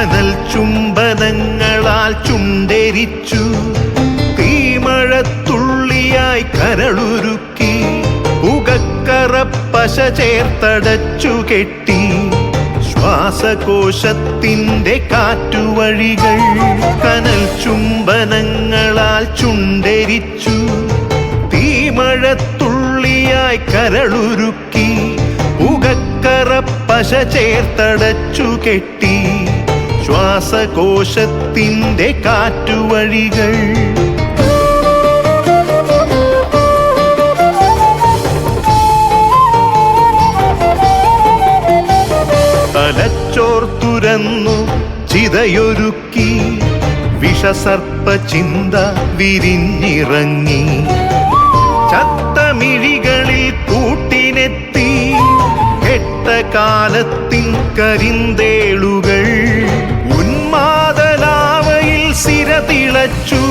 കനൽ ചുംബനങ്ങളാൽ ചുണ്ടെരിച്ചു, തീമഴത്തുള്ളിയായി കരളുരുക്കി, പുകക്കറപ്പശ ചേർത്തടച്ചു കെട്ടി, ശ്വാസകോശത്തിൻ്റെ കാറ്റുവഴികൾ. കനൽ ചുംബനങ്ങളാൽ ചുണ്ടെരിച്ചു, തീമഴത്തുള്ളിയായി കരളുരുക്കി, പുകക്കറപ്പശ ചേർത്തടച്ചു കെട്ടി, ശ്വാസകോശത്തിൻ്റെ കാറ്റുവഴികൾ. തലച്ചോർത്തുരന്നു ചിതയൊരുക്കി, വിഷസർപ്പ ചിന്ത വിരിഞ്ഞിറങ്ങി, ചത്തമിഴികളിൽ കൂട്ടിനെത്തി, കെട്ട കാലത്തിൻ കരിന്തേളുകൾ. ഉന്മാദലാവയിൽ സിരതിളച്ചു,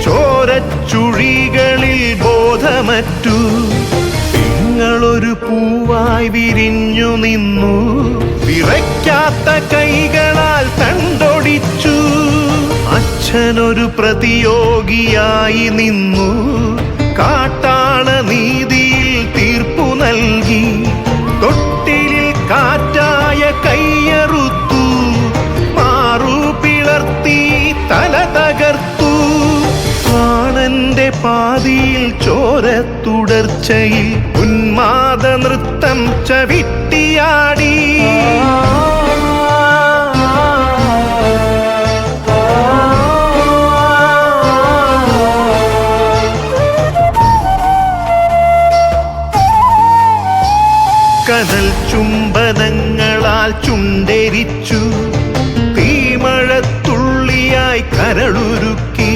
ചോരച്ചുഴികളിൽ ബോധമറ്റു, നിങ്ങളൊരു പൂവായി വിരിഞ്ഞു നിന്നു, വിറയ്ക്കാത്ത കൈകളാൽ തണ്ടൊടിച്ചു. അച്ഛനൊരു പ്രതിയോഗിയായി നിന്നു, കാട്ടാള നീതിയിൽ തീർപ്പു നൽകി, തൊട്ടിലിൽ കാറ്റായ കയ്യറുത്തു, മാറു പിളർത്തി തല തകർത്തു. പ്രാണന്റെ പാതിയിൽ ചോരത്തുടർച്ചയിൽ ഉന്മാദ നൃത്തം ചവിട്ടിയാടി. കനൽ ചുംബനങ്ങളാൽ ചുണ്ടെരിച്ചു, തീമഴത്തുള്ളിയായി കരളുരുക്കി,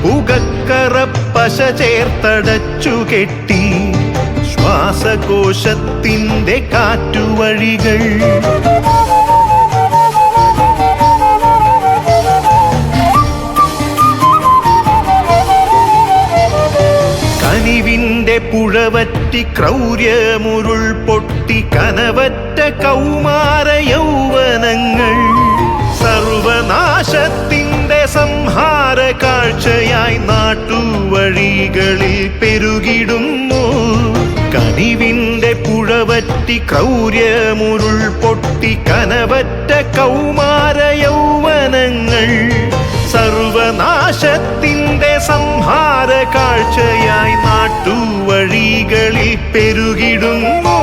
പുകക്കറപ്പശ ചേർത്തടച്ചു കെട്ടി, ശ്വാസകോശത്തിൻ്റെ കാറ്റുവഴികൾ. കനിവിൻ്റെ പുഴവറ്റി ക്രൗര്യമുരുൾ പൊട്ടി, കനവറ്റ കൗമാര യൗവനങ്ങൾ, സർവനാശത്തിൻ്റെ സംഹാര കാഴ്ചയായി നാട്ടുവഴികളിൽ പെരുകിടുന്നു. കനിവിൻ്റെ പുഴവറ്റി ക്രൗര്യമുരുൾ പൊട്ടി, കനവറ്റ കൗമാര യൗവനങ്ങൾ, സർവനാശത്തിൻ്റെ സംഹാര കാഴ്ചയായി നാട്ടുവഴികളിൽ പെരുകിടുന്നു.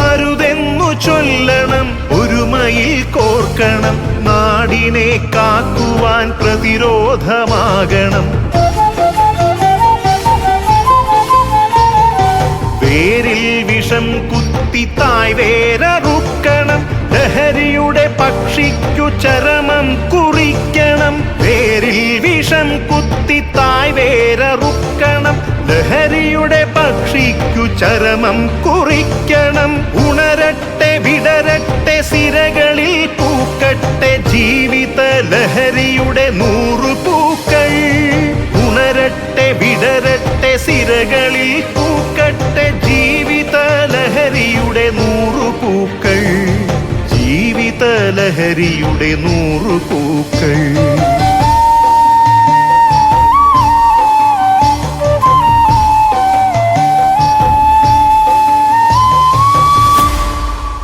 അരുതെന്നു ചൊല്ലണം, ഒരുമയിൽ കോർക്കണം, നാടിനെ കാക്കുവാൻ പ്രതിരോധമാകണം. വേരിൽ വിഷം കുത്തി തായ് വേരറുക്കണം, ലഹരിയുടെ പക്ഷിക്കു ചരമം കുറിക്കണം. വേരിൽ വിഷം കുത്തി തായ് വേരറുക്കണം, ലഹരിയുടെ പക്ഷിക്കു ചരമം കുറിക്കണം. ഉണരട്ടെ വിടരട്ടെ സിരകളിൽ പൂക്കട്ടെ, ജീവിത ലഹരിയുടെ 100 പൂക്കൾ. ഉണരട്ടെ വിടരട്ടെ സിരകളിൽ പൂക്കട്ടെ, ജീവിത ലഹരിയുടെ 100 പൂക്കൾ. ജീവിത ലഹരിയുടെ 100 പൂക്കൾ.